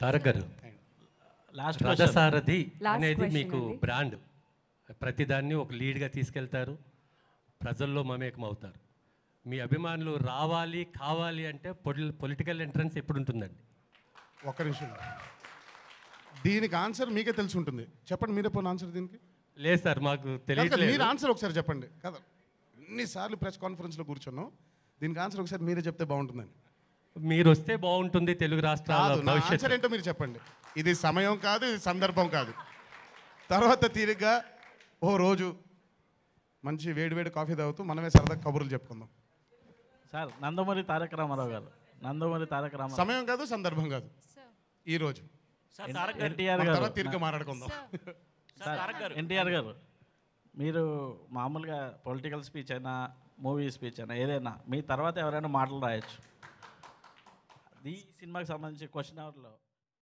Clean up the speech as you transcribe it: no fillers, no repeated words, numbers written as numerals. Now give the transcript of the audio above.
తారక్ గారు, లాస్ట్ రథసారథి Last అనేది question మీకు అండి. బ్రాండ్. ప్రతిదాన్ని ఒక లీడ్గా తీసుకెళ్తారు, ప్రజల్లో మమేకం అవుతారు. మీ అభిమానులు రావాలి కావాలి అంటే పొలిటికల్ ఎంట్రన్స్ ఎప్పుడు ఉంటుందండి? ఒక్క నిమిషం. దీనికి ఆన్సర్ మీకే తెలిసి ఉంటుంది. చెప్పండి, మీరే పోయిన ఆన్సర్ దీనికి. లేదు సార్, మాకు కాదు, తెలియట్లేదు. మీరు ఆన్సర్ ఒకసారి చెప్పండి. కదా, ఎన్నిసార్లు ప్రెస్ కాన్ఫరెన్స్లో కూర్చున్నాం, దీనికి ఆన్సర్ ఒకసారి మీరే చెప్తే బాగుంటుందని. మీరు వస్తే బాగుంటుంది తెలుగు రాష్ట్రాల కాదు, నా భవిష్యత్తు. ఆన్సర్ ఏంటో మీరు చెప్పండి. ఇది సమయం కాదు, ఇది సందర్భం కాదు. తర్వాత తీరిగ్గా ఓ రోజు మంచి వేడివేడి కాఫీ తాగుతూ మనమే సరదా కబుర్లు చెప్పుకుందాం. సార్, నందమూరి తారక రామారావు గారు, నందమూరి తారక రామారావు సమయం కాదు, సందర్భం కాదు, ఈ రోజు. ఎన్టీఆర్ మన గారు, తర్వాత తీరిగ్గా మాట్లాడుకుందాం. ఎన్టీఆర్ గారు, మీరు మామూలుగా పొలిటికల్ స్పీచ్ అయినా మూవీ స్పీచ్ అయినా ఏదైనా మీ తర్వాత ఎవరైనా మాటలు రాయొచ్చు. ఈ సినిమాకి సంబంధించి క్వశ్చన్ అవర్లో